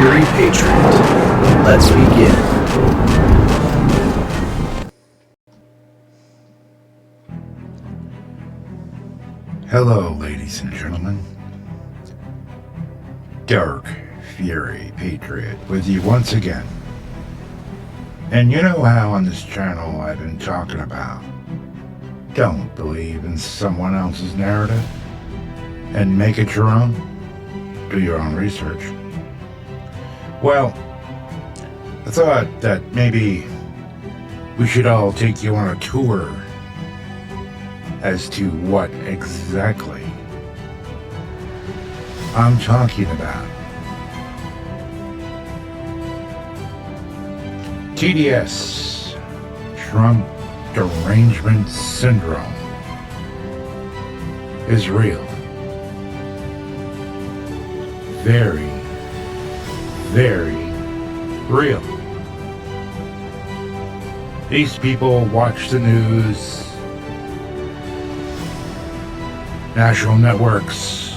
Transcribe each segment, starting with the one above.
fiery patriot. Let's begin. Hello, ladies and gentlemen. Dark Fury Patriot with you once again. And you know how on this channel I've been talking about don't believe in someone else's narrative and make it your own? Do your own research. Well, I thought that maybe we should all take you on a tour as to what exactly I'm talking about. TDS, Trump Derangement Syndrome, is real. Very, very real. These people watch the news, national networks,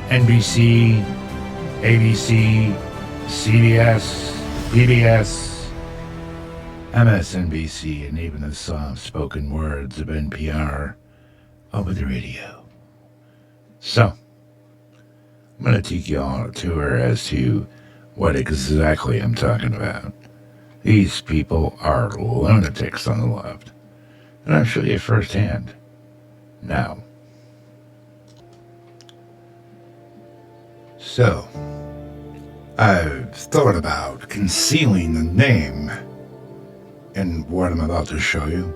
NBC, ABC, CBS, PBS, MSNBC, and even the soft-spoken words of NPR over the radio. So, I'm going to take you on a tour as to what exactly I'm talking about. These people are lunatics on the left, and I'll show you firsthand now. So, I've thought about concealing the name in what I'm about to show you.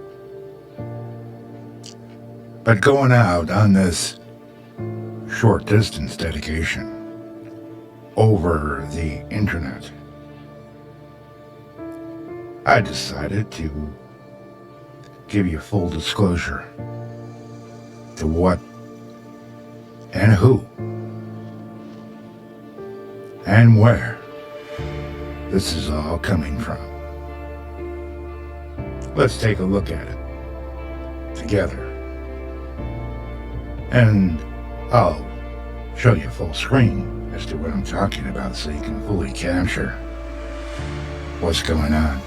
But going out on this short distance dedication over the internet, I decided to give you full disclosure to what and who and where this is all coming from. Let's take a look at it together. And I'll show you full screen as to what I'm talking about so you can fully capture what's going on.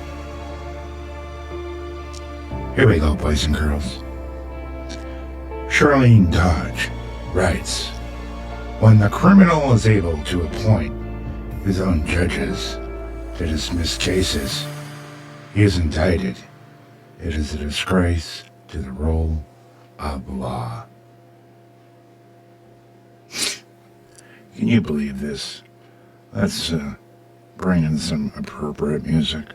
Here we go, boys and girls. Charlene Dodge writes, when the criminal is able to appoint his own judges to dismiss cases, he is indicted. It is a disgrace to the rule of law. Can you believe this? Let's bring in some appropriate music.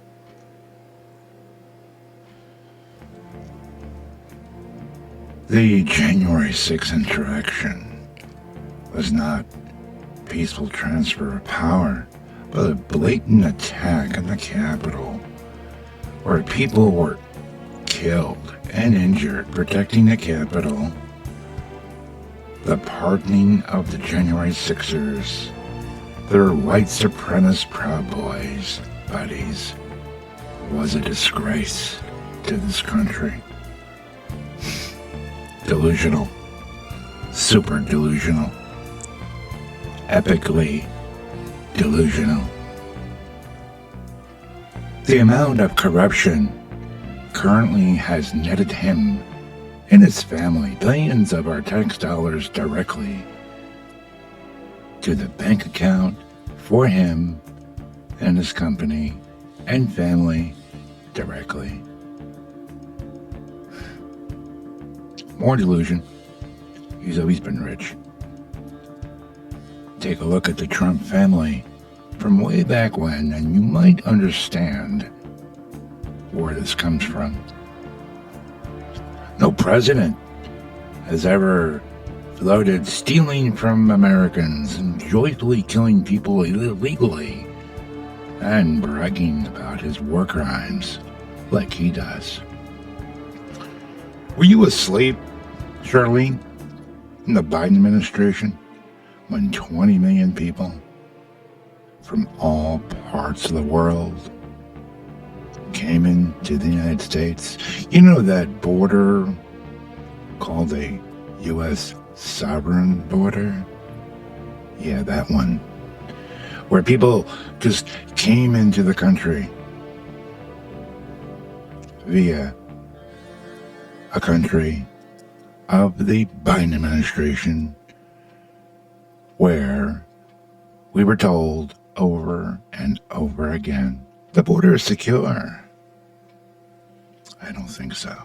The January 6th insurrection was not peaceful transfer of power, but a blatant attack on the Capitol, where people were killed and injured protecting the Capitol. The pardoning of the January 6ers, their white supremacist Proud Boys buddies, was a disgrace to this country. Delusional, super delusional, epically delusional. The amount of corruption currently has netted him and his family billions of our tax dollars directly to the bank account for him and his company and family directly. More delusion. He's always been rich. Take a look at the Trump family from way back when, and you might understand where this comes from. No president has ever floated stealing from Americans and joyfully killing people illegally and bragging about his war crimes like he does. Were you asleep, Charlene, in the Biden administration when 20 million people from all parts of the world came into the United States? You know that border called the U.S. sovereign border? Yeah, that one. where people just came into the country via a country of the Biden administration, where we were told over and over again, the border is secure. I don't think so.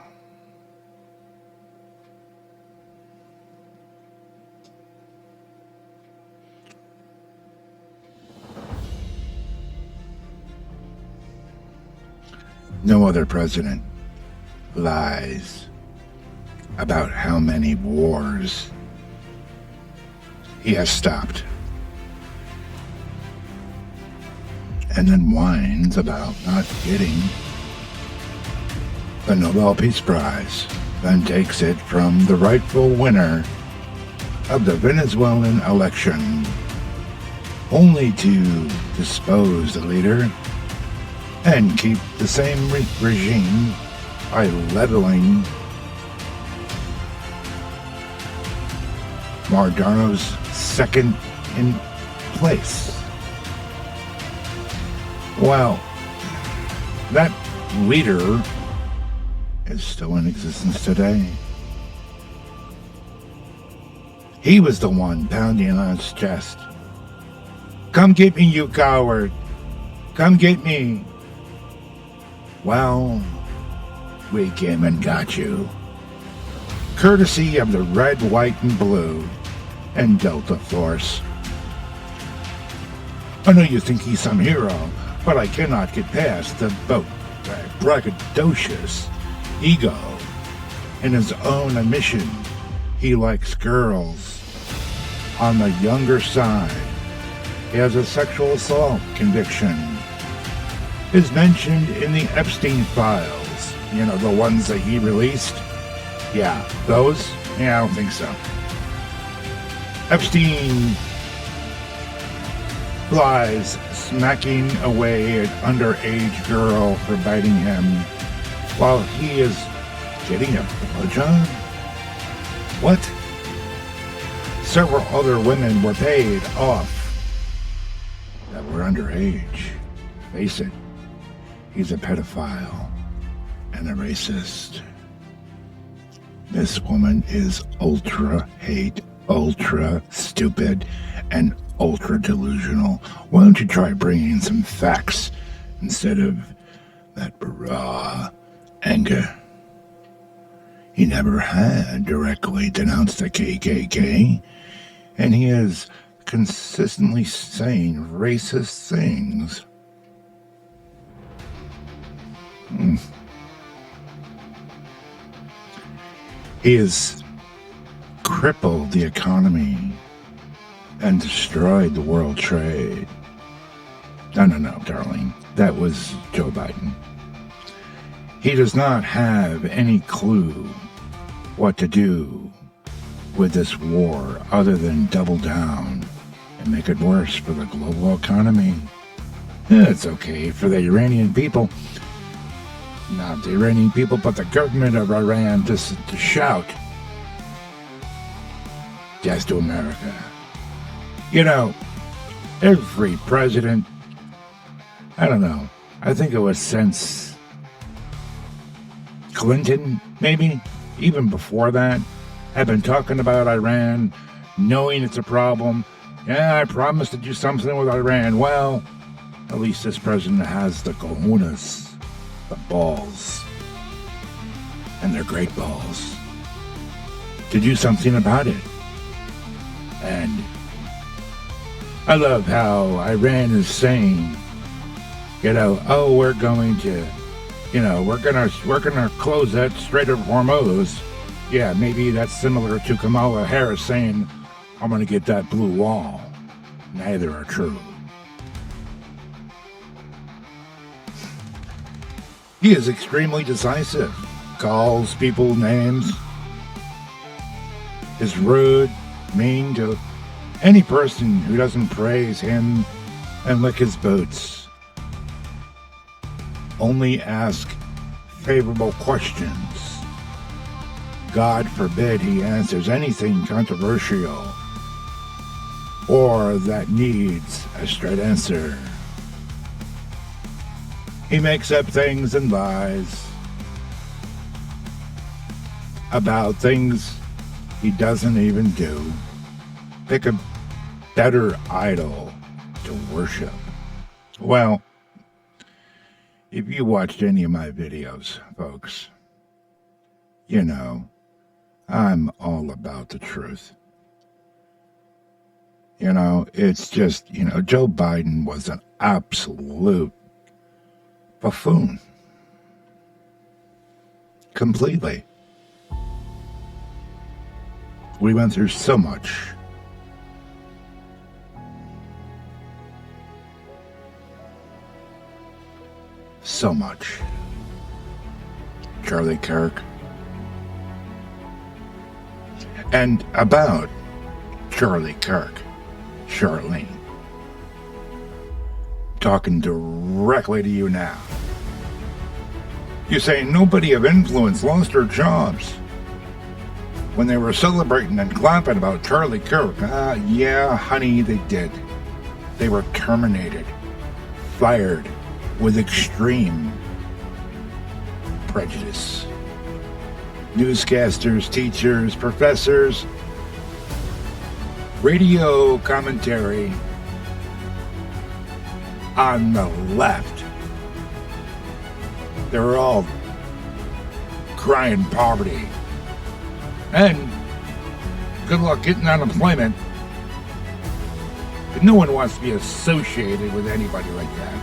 No other president lies about how many wars he has stopped, and then whines about not getting the Nobel Peace Prize, then takes it from the rightful winner of the Venezuelan election, only to dispose the leader and keep the same regime by leveling Mardano's second in place. Well, that leader is still in existence today. He was the one pounding on his chest. Come get me, you coward. Come get me. Well, we came and got you. Courtesy of the red, white, and blue and Delta Force. I know you think he's some hero, but I cannot get past the braggadocious ego in his own admission. He likes girls on the younger side. He has a sexual assault conviction. Is mentioned in the Epstein files. You know, the ones that he released? Yeah, those? Yeah, I don't think so. Epstein lies smacking away an underage girl for biting him while he is getting a blowjob? What? Several other women were paid off that were underage. Face it, he's a pedophile and a racist. This woman is ultra hate, ultra stupid, and ultra delusional. Why don't you try bringing some facts instead of that raw anger? He never had directly denounced the KKK, and he is consistently saying racist things. He has crippled the economy and destroyed the world trade. No, darling. That was Joe Biden. He does not have any clue what to do with this war other than double down and make it worse for the global economy. It's okay for the Iranian people. Not the Iranian people, but the government of Iran to shout death to America. You know, every president, I don't know, I think it was since Clinton, maybe, even before that, have been talking about Iran, knowing it's a problem. Yeah, I promised to do something with Iran. Well, at least this president has the cojones, the balls, and they're great balls, to do something about it. And I love how Iran is saying, you know, oh, we're going to, you know, we're gonna close that Strait of Hormuz. Yeah, maybe that's similar to Kamala Harris saying, I'm gonna get that blue wall. Neither are true. He is extremely decisive, calls people names, is rude, mean to any person who doesn't praise him and lick his boots. Only ask favorable questions. God forbid he answers anything controversial. or that needs a straight answer. He makes up things and lies about things he doesn't even do. Pick a better idol to worship. Well, if you watched any of my videos, folks, you know, I'm all about the truth. You know, it's just, Joe Biden was an absolute buffoon. Completely. We went through so much. So much. Charlie Kirk. And about Charlie Kirk, Charlene, talking directly to you now. You say nobody of influence lost their jobs when they were celebrating and clapping about Charlie Kirk. Yeah, honey, they did. They were terminated, fired with extreme prejudice. Newscasters, teachers, professors, radio commentary on the left. They were all crying poverty. And good luck getting unemployment. No one wants to be associated with anybody like that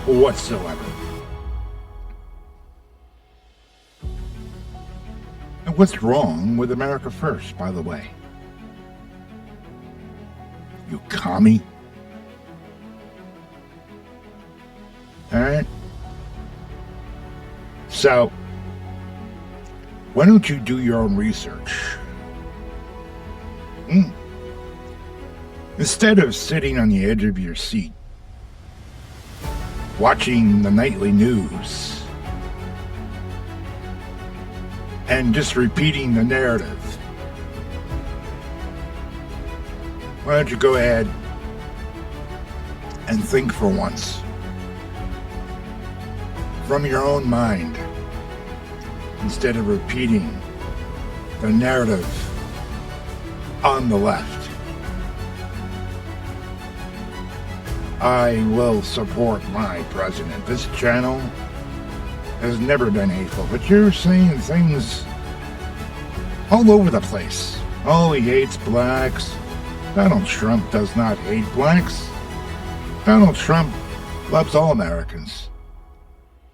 whatsoever. And what's wrong with America First, by the way? You commie? Alright? So, why don't you do your own research? Instead of sitting on the edge of your seat, watching the nightly news, and just repeating the narrative, why don't you go ahead and think for once from your own mind instead of repeating the narrative on the left. I will support my president. This channel has never been hateful, but you're saying things all over the place. Oh, he hates blacks. Donald Trump does not hate blacks. Donald Trump loves all Americans,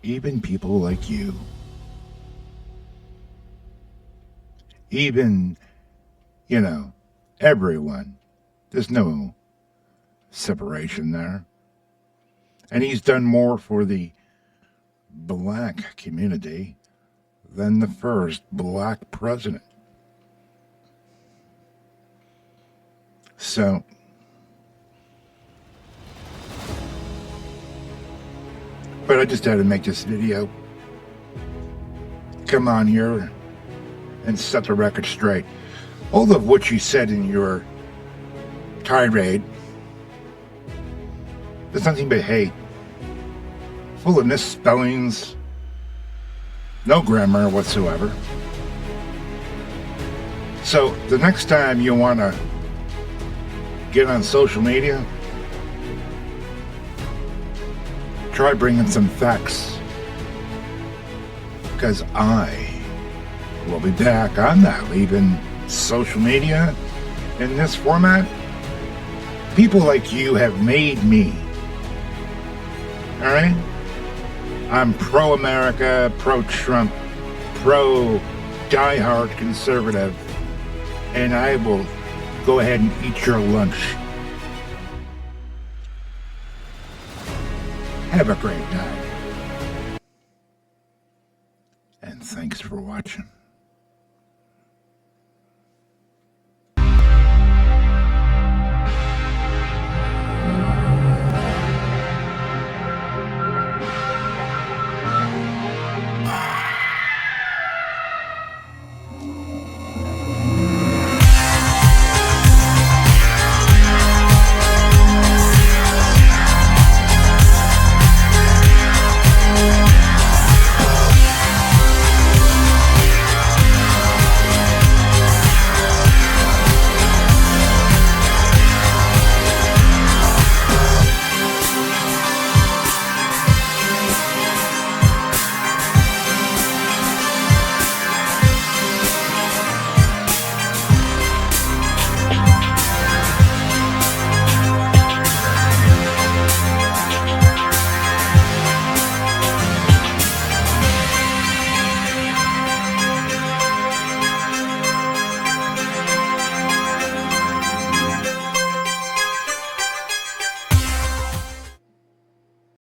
even people like you. Even, everyone. There's no separation there. And he's done more for the black community than the first black president. So, but I just had to make this video. Come on here and set the record straight. All of what you said in your tirade is nothing but hate. Full of misspellings, no grammar whatsoever. So the next time you want to get on social media, try bringing some facts, because I will be back. I'm not leaving social media in this format. People like you have made me. All right? I'm pro-America, pro-Trump, pro-diehard conservative, and I will go ahead and eat your lunch. Have a great night. And thanks for watching.